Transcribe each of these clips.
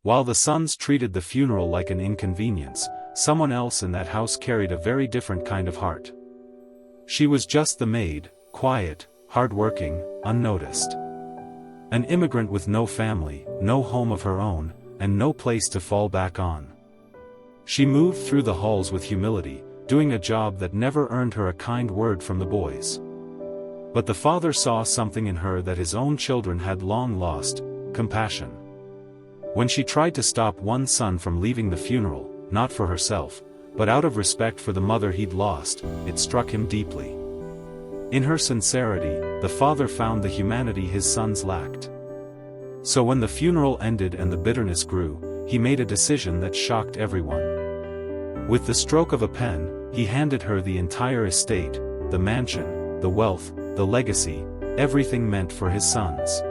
While the sons treated the funeral like an inconvenience, someone else in that house carried a very different kind of heart. She was just the maid, quiet, hard-working, unnoticed. An immigrant with no family, no home of her own, and no place to fall back on. She moved through the halls with humility, doing a job that never earned her a kind word from the boys. But the father saw something in her that his own children had long lost: compassion. When she tried to stop one son from leaving the funeral, not for herself, but out of respect for the mother he'd lost, it struck him deeply. In her sincerity, the father found the humanity his sons lacked. So when the funeral ended and the bitterness grew, he made a decision that shocked everyone. With the stroke of a pen, he handed her the entire estate, the mansion, the wealth, the legacy, everything meant for his sons.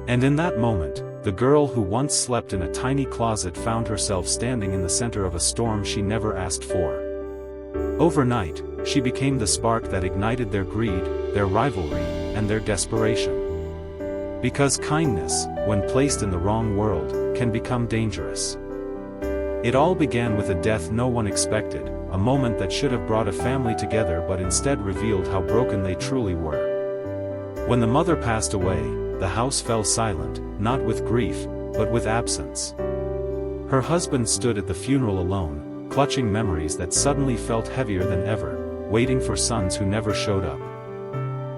And in that moment, the girl who once slept in a tiny closet found herself standing in the center of a storm she never asked for. Overnight, she became the spark that ignited their greed, their rivalry, and their desperation. Because kindness, when placed in the wrong world, can become dangerous. It all began with a death no one expected, a moment that should have brought a family together but instead revealed how broken they truly were. When the mother passed away, the house fell silent, not with grief, but with absence. Her husband stood at the funeral alone, clutching memories that suddenly felt heavier than ever, waiting for sons who never showed up.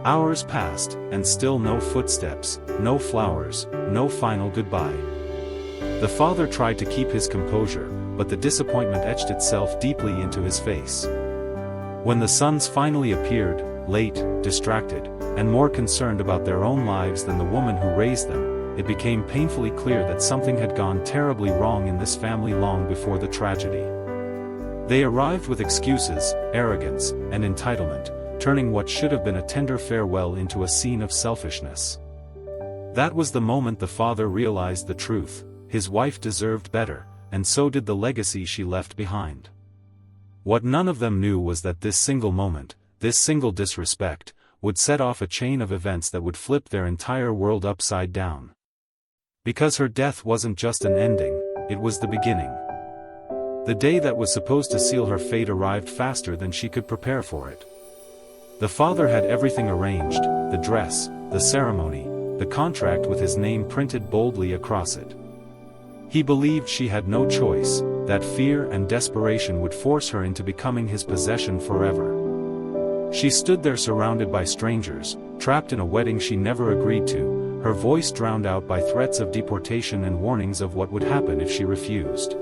Hours passed, and still no footsteps, no flowers, no final goodbye. The father tried to keep his composure, but the disappointment etched itself deeply into his face. When the sons finally appeared, late, distracted, and more concerned about their own lives than the woman who raised them, it became painfully clear that something had gone terribly wrong in this family long before the tragedy. They arrived with excuses, arrogance, and entitlement, turning what should have been a tender farewell into a scene of selfishness. That was the moment the father realized the truth: his wife deserved better, and so did the legacy she left behind. What none of them knew was that this single moment, this single disrespect, would set off a chain of events that would flip their entire world upside down. Because her death wasn't just an ending, it was the beginning. The day that was supposed to seal her fate arrived faster than she could prepare for it. The father had everything arranged: the dress, the ceremony, the contract with his name printed boldly across it. He believed she had no choice, that fear and desperation would force her into becoming his possession forever. She stood there surrounded by strangers, trapped in a wedding she never agreed to, her voice drowned out by threats of deportation and warnings of what would happen if she refused.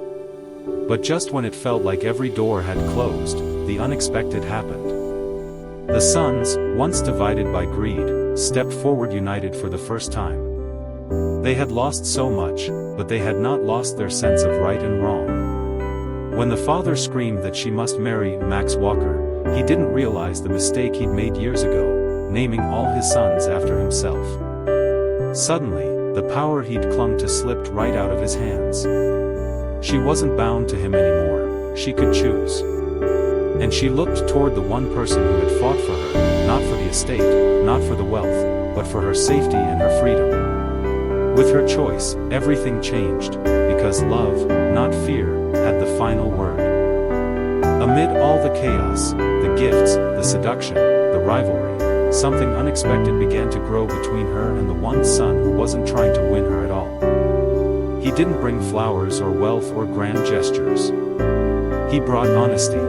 But just when it felt like every door had closed, the unexpected happened. The sons, once divided by greed, stepped forward united for the first time. They had lost so much, but they had not lost their sense of right and wrong. When the father screamed that she must marry Max Walker, he didn't realize the mistake he'd made years ago, naming all his sons after himself. Suddenly, the power he'd clung to slipped right out of his hands. She wasn't bound to him anymore, she could choose. And she looked toward the one person who had fought for her, not for the estate, not for the wealth, but for her safety and her freedom. With her choice, everything changed, because love, not fear, had the final word. Amid all the chaos, the gifts, the seduction, the rivalry, something unexpected began to grow between her and the one son who wasn't trying to win her at all. He didn't bring flowers or wealth or grand gestures. He brought honesty.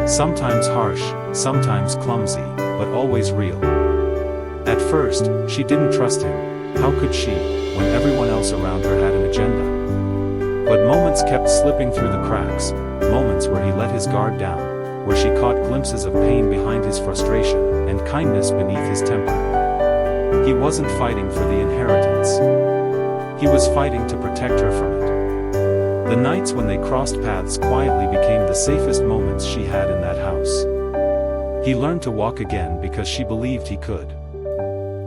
Sometimes harsh, sometimes clumsy, but always real. At first, she didn't trust him. How could she, when everyone else around her had an agenda? But moments kept slipping through the cracks, moments where he let his guard down, where she caught glimpses of pain behind his frustration, and kindness beneath his temper. He wasn't fighting for the inheritance. He was fighting to protect her from it. The nights when they crossed paths quietly became the safest moments she had in that house. He learned to walk again because she believed he could.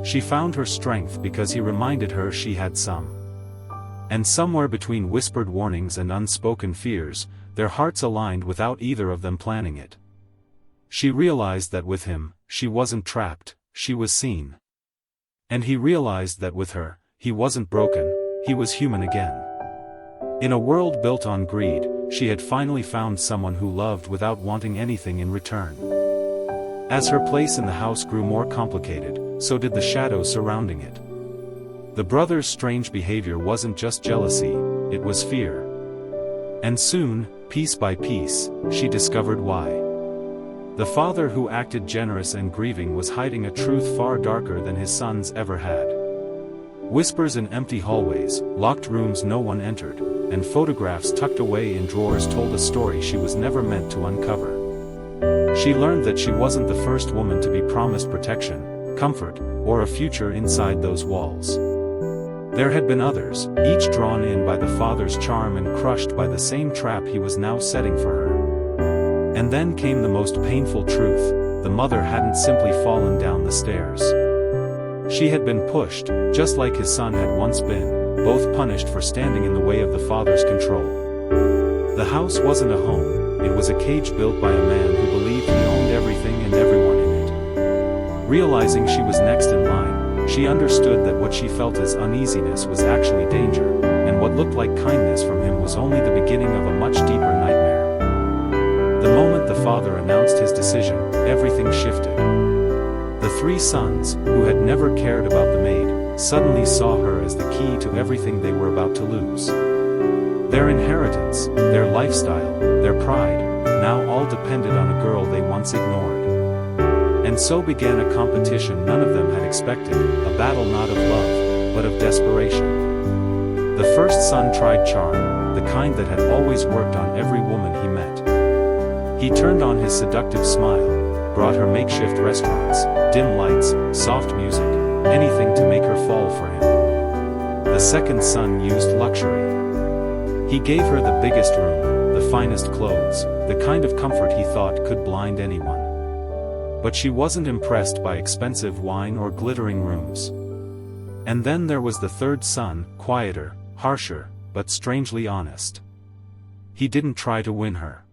She found her strength because he reminded her she had some. And somewhere between whispered warnings and unspoken fears, their hearts aligned without either of them planning it. She realized that with him, she wasn't trapped, she was seen. And he realized that with her, he wasn't broken, he was human again. In a world built on greed, she had finally found someone who loved without wanting anything in return. As her place in the house grew more complicated, so did the shadows surrounding it. The brothers' strange behavior wasn't just jealousy, it was fear. And soon, piece by piece, she discovered why. The father who acted generous and grieving was hiding a truth far darker than his sons ever had. Whispers in empty hallways, locked rooms no one entered, and photographs tucked away in drawers told a story she was never meant to uncover. She learned that she wasn't the first woman to be promised protection, comfort, or a future inside those walls. There had been others, each drawn in by the father's charm and crushed by the same trap he was now setting for her. And then came the most painful truth: the mother hadn't simply fallen down the stairs. She had been pushed, just like his son had once been, both punished for standing in the way of the father's control. The house wasn't a home, it was a cage built by a man who believed he owned everything and everyone in it. Realizing she was next in line, she understood that what she felt as uneasiness was actually danger, and what looked like kindness from him was only the beginning of a much deeper nightmare. The moment the father announced his decision, everything shifted. The three sons, who had never cared about the maid, suddenly saw her as the key to everything they were about to lose. Their inheritance, their lifestyle, their pride, now all depended on a girl they once ignored. And so began a competition none of them had expected, a battle not of love, but of desperation. The first son tried charm, the kind that had always worked on every woman he met. He turned on his seductive smile, brought her makeshift restaurants, dim lights, soft music, anything to make her fall for him. The second son used luxury. He gave her the biggest room, the finest clothes, the kind of comfort he thought could blind anyone. But she wasn't impressed by expensive wine or glittering rooms. And then there was the third son, quieter, harsher, but strangely honest. He didn't try to win her.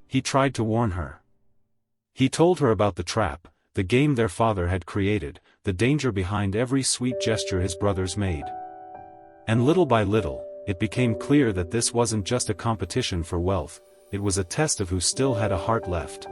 He tried to warn her. He told her about the trap, the game their father had created, the danger behind every sweet gesture his brothers made. And little by little, it became clear that this wasn't just a competition for wealth, it was a test of who still had a heart left.